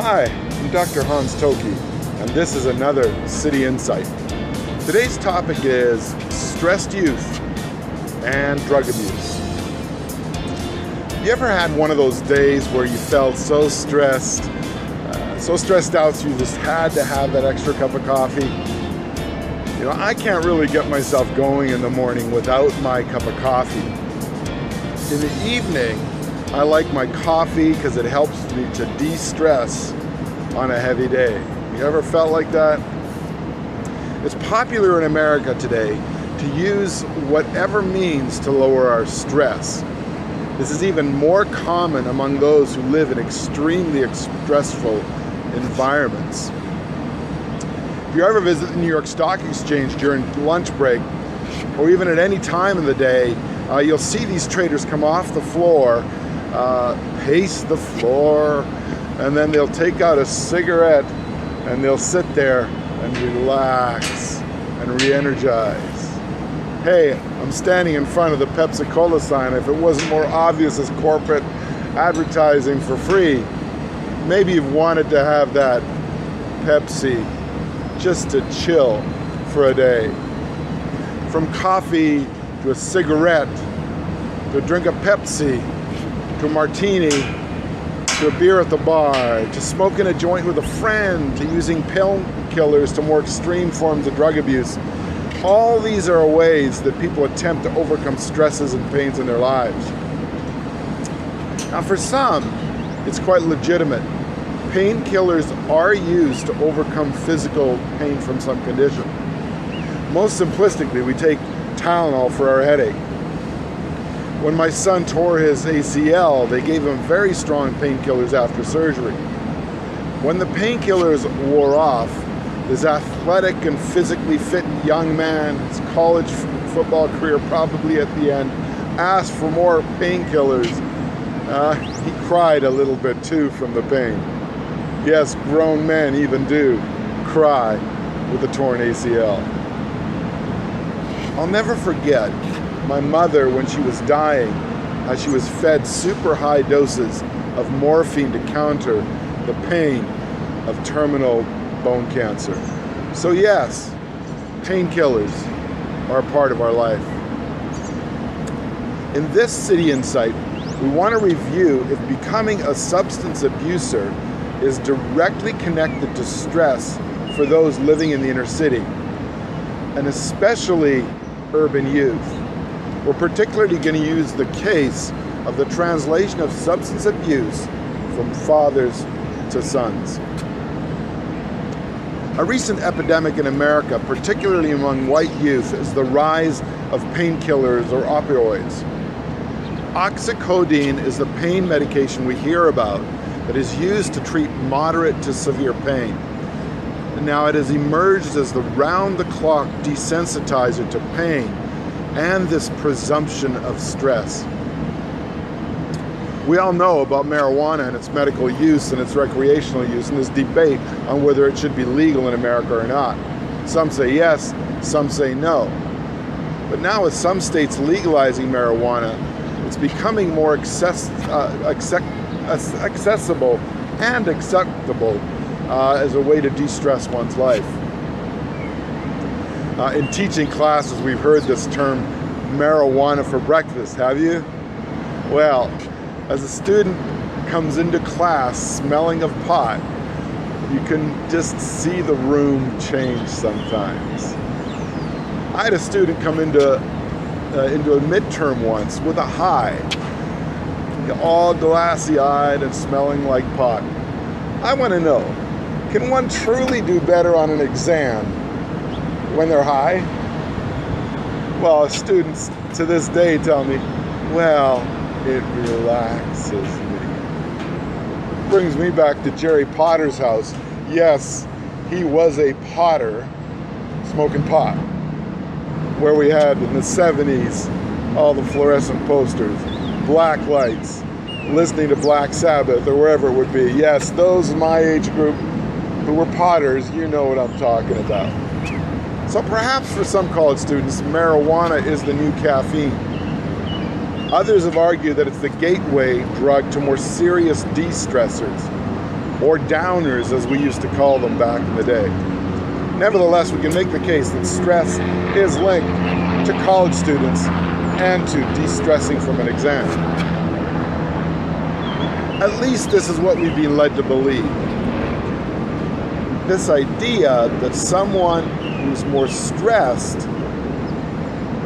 Hi, I'm Dr. Tokke, and this is another City Insight. Today's topic is stressed youth and drug abuse. You ever had one of those days where you felt so stressed out you just had to have that extra cup of coffee? You know, I can't really get myself going in the morning without my cup of coffee. In the evening, I like my coffee because it helps me to de-stress on a heavy day. You ever felt like that? It's popular in America today to use whatever means to lower our stress. This is even more common among those who live in extremely stressful environments. If you ever visit the New York Stock Exchange during lunch break, or even at any time of the day, you'll see these traders come off the floor, pace the floor, and then they'll take out a cigarette and they'll sit there and relax and re-energize. Hey, I'm standing in front of the Pepsi-Cola sign. If it wasn't more obvious as corporate advertising for free, maybe you've wanted to have that Pepsi just to chill for a day. From coffee to a cigarette, to a drink of Pepsi, to a martini, to a beer at the bar, to smoking a joint with a friend, to using painkillers, to more extreme forms of drug abuse. All these are ways that people attempt to overcome stresses and pains in their lives. Now for some, it's quite legitimate. Painkillers are used to overcome physical pain from some condition. Most simplistically, we take Tylenol for our headache. When my son tore his ACL, they gave him very strong painkillers after surgery. When the painkillers wore off, this athletic and physically fit young man, his college football career probably at the end, asked for more painkillers. He cried a little bit too from the pain. Yes, grown men even do cry with a torn ACL. I'll never forget my mother when she was dying, as she was fed super high doses of morphine to counter the pain of terminal bone cancer. So yes, painkillers are a part of our life. In this City Insight, we want to review if becoming a substance abuser is directly connected to stress for those living in the inner city, and especially urban youth. We're particularly going to use the case of the translation of substance abuse from fathers to sons. A recent epidemic in America, particularly among white youth, is the rise of painkillers or opioids. Oxycodone is the pain medication we hear about that is used to treat moderate to severe pain. Now it has emerged as the round-the-clock desensitizer to pain and this presumption of stress. We all know about marijuana and its medical use and its recreational use, and this debate on whether it should be legal in America or not. Some say yes, some say no. But now with some states legalizing marijuana, it's becoming more accessible and acceptable as a way to de-stress one's life. In teaching classes, we've heard this term, marijuana for breakfast, have you? Well, as a student comes into class smelling of pot, you can just see the room change sometimes. I had a student come into a midterm once with a high, all glassy-eyed and smelling like pot. I want to know, can one truly do better on an exam when they're high? Well, students to this day tell me, well, it relaxes me. Brings me back to Jerry Potter's house. Yes, he was a potter smoking pot, where we had in the 70s all the fluorescent posters, black lights, listening to Black Sabbath or wherever it would be. Yes, those in my age group who were potters, you know what I'm talking about. So perhaps for some college students, marijuana is the new caffeine. Others have argued that it's the gateway drug to more serious de-stressors. or downers as we used to call them back in the day. Nevertheless, we can make the case that stress is linked to college students and to de-stressing from an exam. At least this is what we've been led to believe. This idea that someone who's more stressed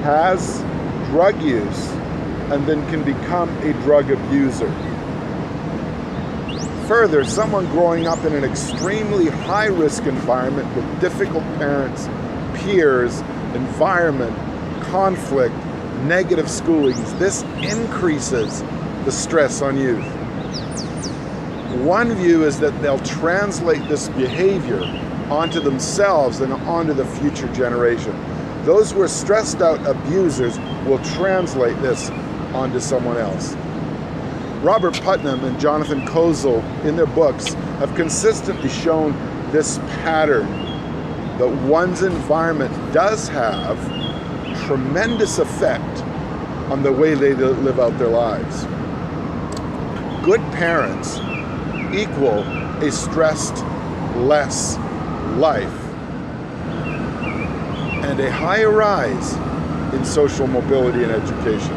has drug use and then can become a drug abuser. Further, someone growing up in an extremely high-risk environment with difficult parents, peers, environment, conflict, negative schoolings, this increases the stress on youth. One view is that they'll translate this behavior onto themselves and onto the future generation. Those who are stressed out abusers will translate this onto someone else. Robert Putnam and Jonathan Kozol, in their books, have consistently shown this pattern, that one's environment does have tremendous effect on the way they live out their lives. Good parents equal a stressed, less life and a higher rise in social mobility and education.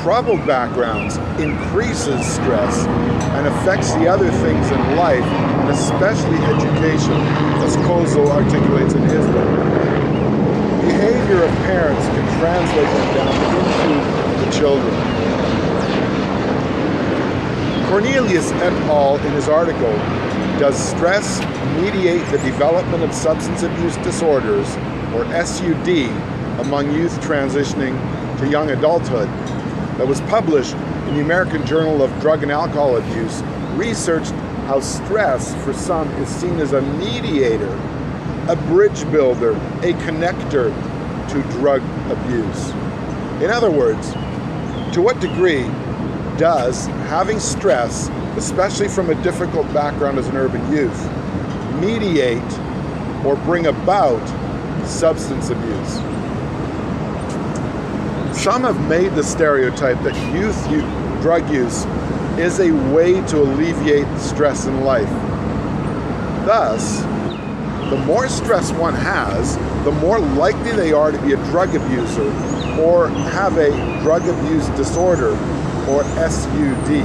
Troubled backgrounds increases stress and affects the other things in life, and especially education, as Kozol articulates in his book. Behavior of parents can translate them down into the children. Cornelius et al. In his article, "Does Stress Mediate the Development of Substance Abuse Disorders, or SUD, among youth transitioning to young adulthood?" that was published in the American Journal of Drug and Alcohol Abuse, researched how stress for some is seen as a mediator, a bridge builder, a connector to drug abuse. In other words, to what degree does having stress, especially from a difficult background as an urban youth, mediate or bring about substance abuse? Some have made the stereotype that drug use is a way to alleviate stress in life. Thus, the more stress one has, the more likely they are to be a drug abuser or have a drug abuse disorder, or SUD.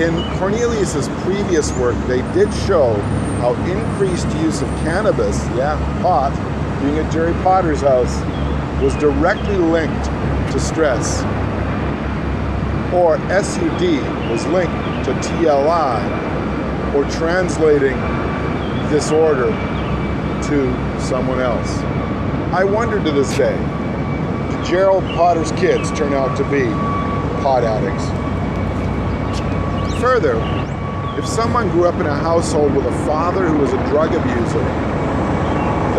In Cornelius's previous work, they did show how increased use of cannabis, pot, being at Jerry Potter's house, was directly linked to stress, or SUD was linked to TLI, or translating disorder to someone else. I wonder to this day, did Gerald Potter's kids turn out to be pot addicts? Further, if someone grew up in a household with a father who was a drug abuser,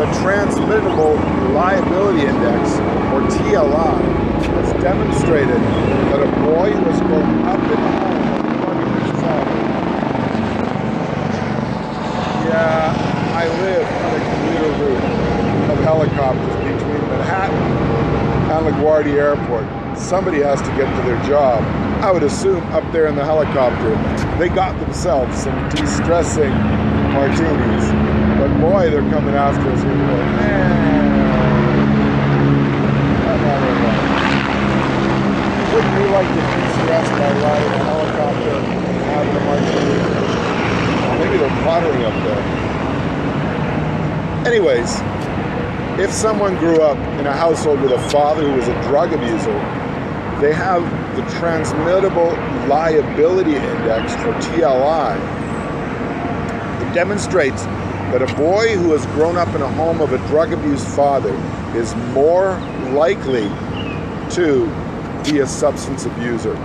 the Transmittable Liability Index, or TLI, has demonstrated that a boy who has grown up in a home with a drug abuse father. I live on a commuter route of helicopters between Manhattan and LaGuardia Airport. Somebody has to get to their job. I would assume up there in the helicopter, they got themselves some de-stressing martinis. But boy, they're coming after us here today. Wouldn't you like to de-stress by riding a helicopter and having a martini? Maybe they're pottering up there. Anyways, if someone grew up in a household with a father who was a drug abuser, they have the Transmittable Liability Index, or TLI. It demonstrates that a boy who has grown up in a home of a drug abuse father is more likely to be a substance abuser.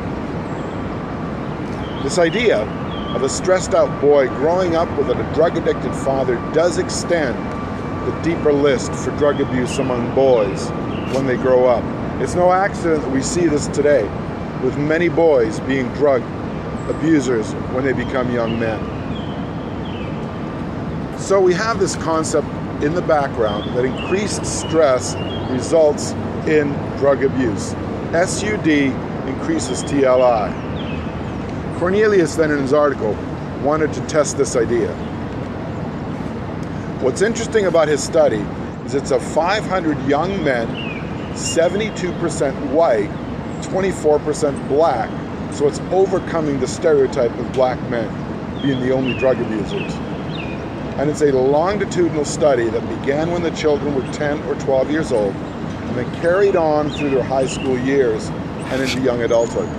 This idea of a stressed out boy growing up with a drug addicted father does extend the deeper list for drug abuse among boys when they grow up. It's no accident that we see this today, with many boys being drug abusers when they become young men. So we have this concept in the background that increased stress results in drug abuse. SUD increases TLI. Cornelius then in his article wanted to test this idea. What's interesting about his study is it's of 500 young men, 72% white, 24% black, so it's overcoming the stereotype of black men being the only drug abusers. And it's a longitudinal study that began when the children were 10 or 12 years old and then carried on through their high school years and into young adulthood.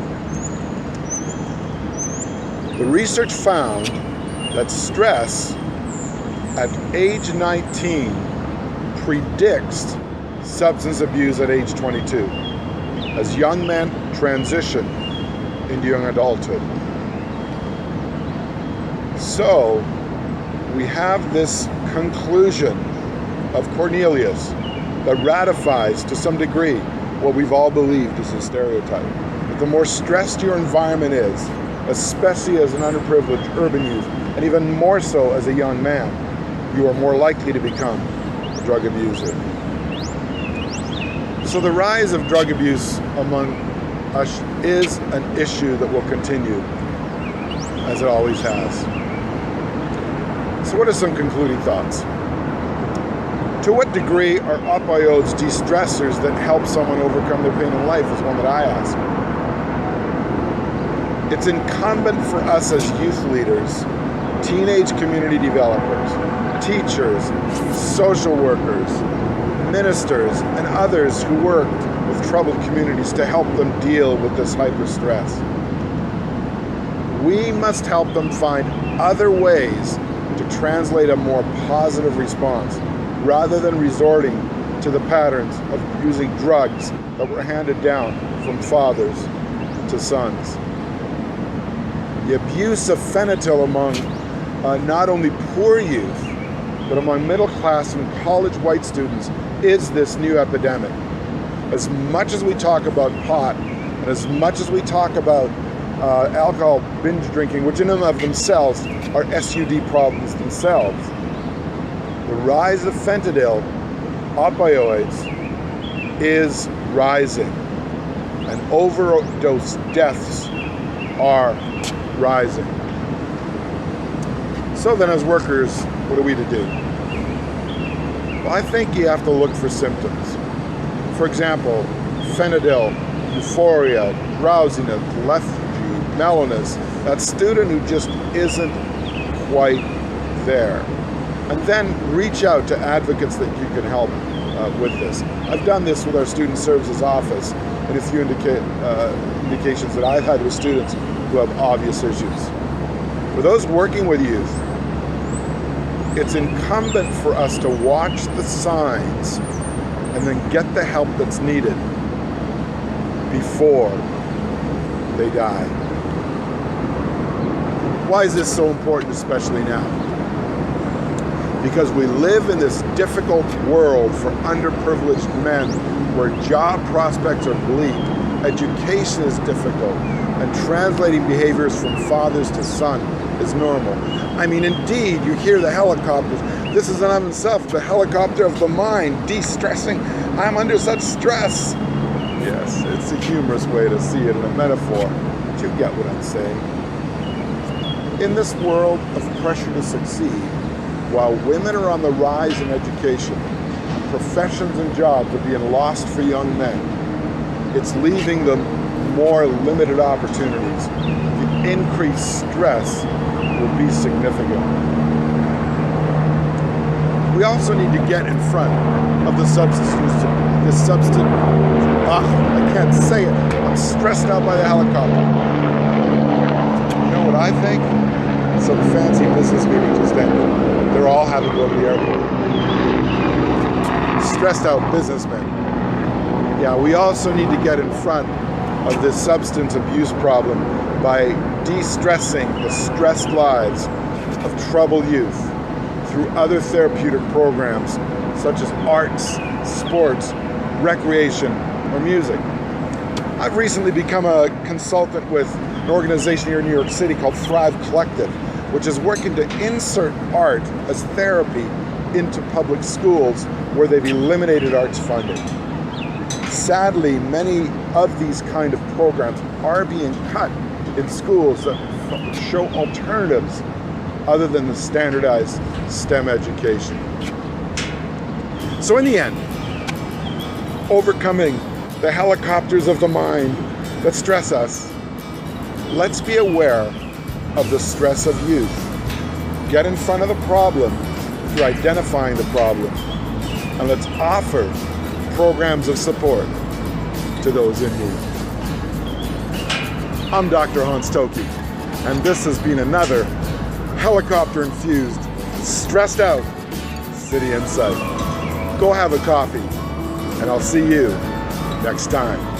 The research found that stress at age 19 predicts substance abuse at age 22 as young men transition into young adulthood. So we have this conclusion of Cornelius that ratifies to some degree what we've all believed is a stereotype. That the more stressed your environment is, especially as an underprivileged urban youth, and even more so as a young man, you are more likely to become a drug abuser. So the rise of drug abuse among us is an issue that will continue, as it always has. So what are some concluding thoughts? To what degree are opioids de-stressors that help someone overcome their pain in life is one that I ask. It's incumbent for us as youth leaders, teenage community developers, teachers, social workers, ministers, and others who work with troubled communities to help them deal with this hyper-stress. We must help them find other ways to translate a more positive response rather than resorting to the patterns of using drugs that were handed down from fathers to sons. The abuse of fentanyl among not only poor youth, but among middle class and college white students is this new epidemic. As much as we talk about pot, and as much as we talk about alcohol binge drinking, which in and of themselves are SUD problems themselves, the rise of fentanyl, opioids, is rising, and overdose deaths are rising. So then as workers, what are we to do? Well, I think you have to look for symptoms. For example, fentanyl, euphoria, drowsiness, lethargy, mellowness, that student who just isn't quite there. And then reach out to advocates that you can help with this. I've done this with our student services office and a few indications that I've had with students who have obvious issues. For those working with youth, it's incumbent for us to watch the signs and then get the help that's needed before they die. Why is this so important, especially now? Because we live in this difficult world for underprivileged men where job prospects are bleak, education is difficult, and translating behaviors from fathers to son is normal. I mean, indeed, you hear the helicopters. This is in of itself the helicopter of the mind, de-stressing. I'm under such stress. Yes, it's a humorous way to see it in a metaphor, but you get what I'm saying. In this world of pressure to succeed, while women are on the rise in education, professions and jobs are being lost for young men, it's leaving them more limited opportunities. The increased stress will be significant. We also need to get in front of the substance use. I can't say it. I'm stressed out by the helicopter. You know what I think? Some fancy business meeting just ended. They're all having to go to the airport. Stressed out businessmen. Yeah, we also need to get in front of this substance abuse problem by de-stressing the stressed lives of troubled youth through other therapeutic programs such as arts, sports, recreation, or music. I've recently become a consultant with an organization here in New York City called Thrive Collective, which is working to insert art as therapy into public schools where they've eliminated arts funding. Sadly, many of these kind of programs are being cut in schools that show alternatives other than the standardized STEM education. So in the end, overcoming the helicopters of the mind that stress us, let's be aware of the stress of youth. Get in front of the problem through identifying the problem, and let's offer programs of support to those in need. I'm Dr. Hans Tokke, and this has been another helicopter-infused, stressed out City Insight. Go have a coffee, and I'll see you next time.